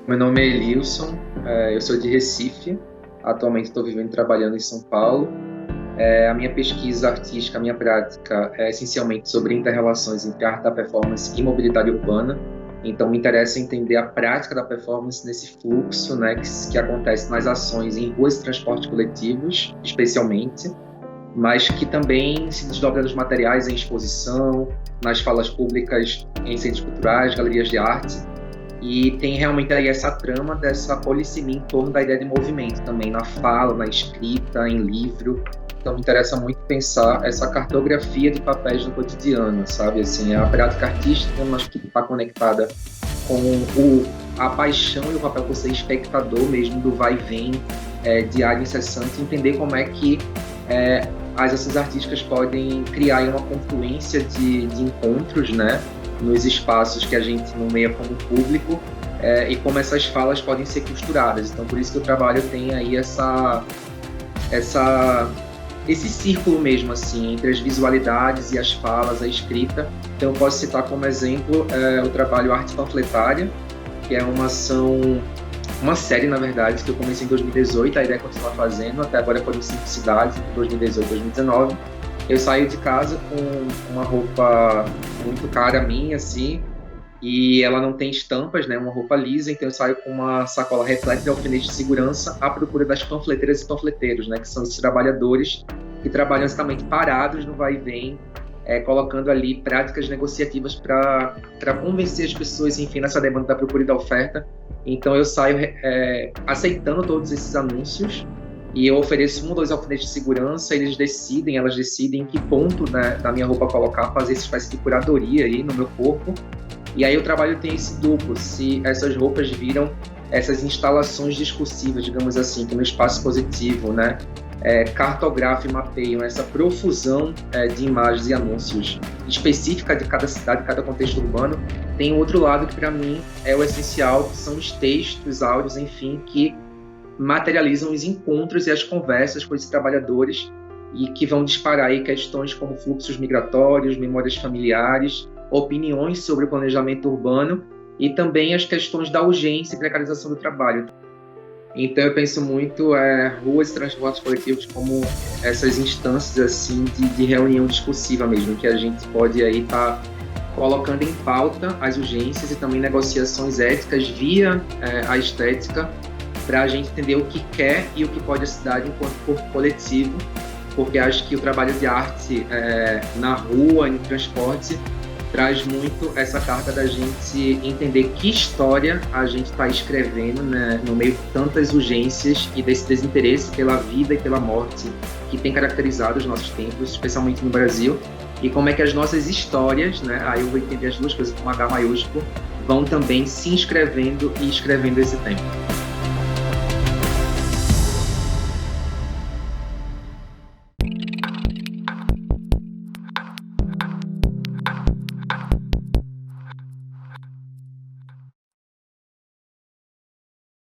Meu nome é Elilson, eu sou de Recife, atualmente estou vivendo e trabalhando em São Paulo. A minha pesquisa artística, a minha prática é essencialmente sobre inter-relações entre arte da performance e mobilidade urbana. Então, me interessa entender a prática da performance nesse fluxo, né, que acontece nas ações em ruas de transporte coletivos, especialmente, mas que também se desdobra nos materiais em exposição, nas falas públicas em centros culturais, galerias de arte. E tem realmente aí essa trama dessa polissemia em torno da ideia de movimento também, na fala, na escrita, em livro. Então me interessa muito pensar essa cartografia de papéis no cotidiano, sabe? Assim, a prática artística, mas que está conectada com a paixão e o papel por ser espectador mesmo do vai e vem diário incessante, entender como é que as ações artísticas podem criar uma confluência de encontros, né? Nos espaços que a gente nomeia como público, e como essas falas podem ser costuradas. Então, por isso que o trabalho tem aí esse círculo mesmo, assim, entre as visualidades e as falas, a escrita. Então, eu posso citar como exemplo o trabalho Arte Panfletária, que é uma série, na verdade, que eu comecei em 2018, a ideia é continuar fazendo, até agora foram 5 cidades, 2018 e 2019. Eu saio de casa com uma roupa muito cara minha, assim, e ela não tem estampas, né? Uma roupa lisa, então eu saio com uma sacola repleta de alfinetes de segurança à procura das panfleteiras e panfleteiros, né? Que são esses trabalhadores que trabalham exatamente parados no vai e vem, colocando ali práticas negociativas para convencer as pessoas, enfim, nessa demanda da procura e da oferta. Então eu saio aceitando todos esses anúncios, e eu ofereço 1 ou 2 alfinetes de segurança, elas decidem em que ponto, né, da minha roupa colocar, fazer essa espécie de curadoria aí no meu corpo. E aí o trabalho tem esse duplo, se essas roupas viram essas instalações discursivas, digamos assim, que no espaço positivo, né, cartografam e mapeiam essa profusão de imagens e anúncios específica de cada cidade, de cada contexto urbano. Tem um outro lado que para mim é o essencial, que são os textos, áudios, enfim, que materializam os encontros e as conversas com esses trabalhadores e que vão disparar aí questões como fluxos migratórios, memórias familiares, opiniões sobre o planejamento urbano e também as questões da urgência e precarização do trabalho. Então eu penso muito ruas e transportes coletivos como essas instâncias assim de reunião discursiva mesmo, que a gente pode aí estar colocando em pauta as urgências e também negociações éticas via a estética, para a gente entender o que quer e o que pode a cidade enquanto corpo coletivo, porque acho que o trabalho de arte na rua, no transporte, traz muito essa carga da gente entender que história a gente está escrevendo, né, no meio de tantas urgências e desse desinteresse pela vida e pela morte que tem caracterizado os nossos tempos, especialmente no Brasil, e como é que as nossas histórias, né, aí eu vou entender as duas coisas com H maiúsculo, vão também se inscrevendo e escrevendo esse tempo.